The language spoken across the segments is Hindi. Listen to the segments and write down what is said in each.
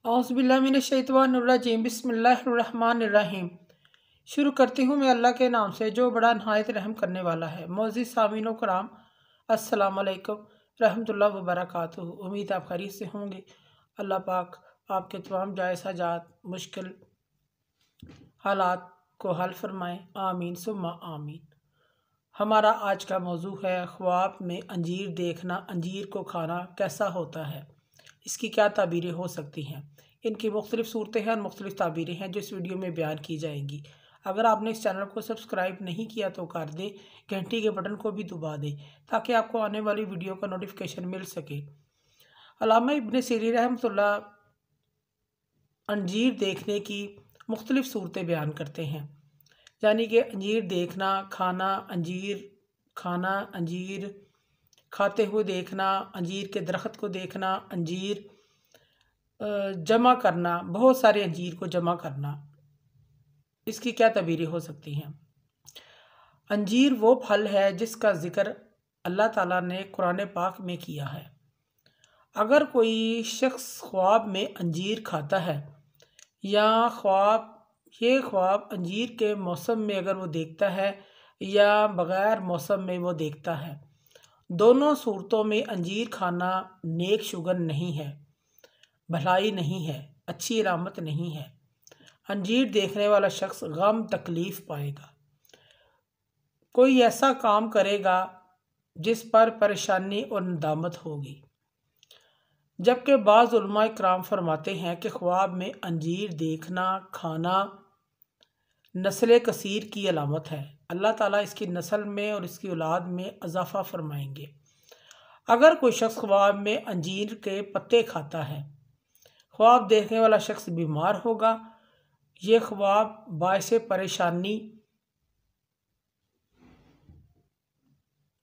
औज़ुबिल्लाहिमिनश्शैतानिर्रजीम बिस्मिल्लाहिर्रहमानिर्रहीम। शुरू करती हूँ मैं अल्लाह के नाम से जो बड़ा नहायत रहम करने वाला है। मोअज़्ज़िज़ सामीन कराम, अस्सलाम वालेकुम रहमतुल्लाहि व बरकातुहू। उम्मीद आप खैरियत से होंगे। अल्लाह पाक आपके तमाम जायज़ हाजात, मुश्किल हालात को हल फरमाएँ। आमीन सुम्मा आमीन। हमारा आज का मौजू है ख्वाब में अंजीर देखना, अंजीर को खाना कैसा होता है, इसकी क्या ताबीरें हो सकती हैं। इनकी मुख्तलिफ़ सूरतें हैं और मुख्तलिफ़ ताबीरें हैं जो इस वीडियो में बयान की जाएंगी। अगर आपने इस चैनल को सब्सक्राइब नहीं किया तो कर दें, घंटी के बटन को भी दबा दें ताकि आपको आने वाली वीडियो का नोटिफिकेशन मिल सके। अल्लामा इब्न सीरीन रहमतुल्लाह अंजीर देखने की मुख्तलिफ़ सूरतें बयान करते हैं, यानी कि अंजीर देखना, खाना, अंजीर खाना, अंजीर खाते हुए देखना, अंजीर के दरख्त को देखना, अंजीर जमा करना, बहुत सारे अंजीर को जमा करना, इसकी क्या तबीरें हो सकती हैं। अंजीर वो फल है जिसका ज़िक्र अल्लाह ताला ने कुरान पाक में किया है। अगर कोई शख्स ख्वाब में अंजीर खाता है या ख्वाब अंजीर के मौसम में अगर वो देखता है या बग़ैर मौसम में वो देखता है, दोनों सूरतों में अंजीर खाना नेक शुगन नहीं है, भलाई नहीं है, अच्छी इलामत नहीं है। अंजीर देखने वाला शख्स गम तकलीफ़ पाएगा, कोई ऐसा काम करेगा जिस पर परेशानी और नदामत होगी। जबकि बाज़ उलमा इकराम फरमाते हैं कि ख्वाब में अंजीर देखना, खाना नस्ल कसीर की अलामत है। अल्लाह ताला इसकी नस्ल में और इसकी औलाद में इजाफ़ा फरमाएंगे। अगर कोई शख्स ख्वाब में अंजीर के पत्ते खाता है, ख्वाब देखने वाला शख्स बीमार होगा। ये ख्वाब बायसे परेशानी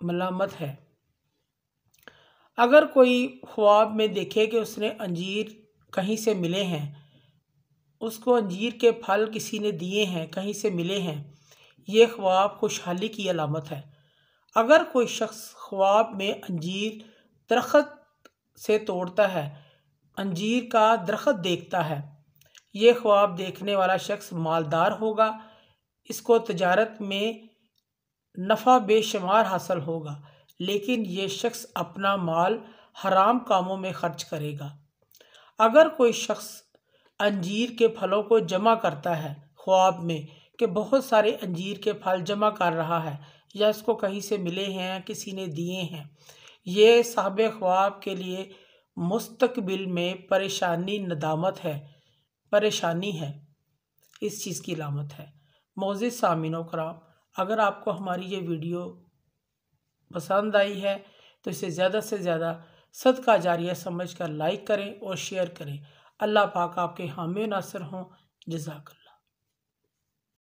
मलामत है। अगर कोई ख्वाब में देखे कि उसने अंजीर कहीं से मिले हैं, उसको अंजीर के फल किसी ने दिए हैं, कहीं से मिले हैं, ये ख्वाब खुशहाली की अलामत है। अगर कोई शख्स ख्वाब में अंजीर दरख्त से तोड़ता है, अंजीर का दरख्त देखता है, ये ख्वाब देखने वाला शख्स मालदार होगा, इसको तजारत में नफ़ा बेशुमार हासिल होगा, लेकिन ये शख्स अपना माल हराम कामों में खर्च करेगा। अगर कोई शख्स अंजीर के फलों को जमा करता है ख्वाब में कि बहुत सारे अंजीर के फल जमा कर रहा है या इसको कहीं से मिले हैं, किसी ने दिए हैं, ये साहिब ख्वाब के लिए मुस्तकबिल में परेशानी नदामत है, परेशानी है, इस चीज़ की अलामत है। मोअज़्ज़िज़ सामीन कराम, अगर आपको हमारी ये वीडियो पसंद आई है तो इसे ज़्यादा से ज़्यादा सदका जारिया समझकर लाइक करें और शेयर करें। अल्लाह पाक आपके हामी नासिर हों। जज़ाकल्लाह।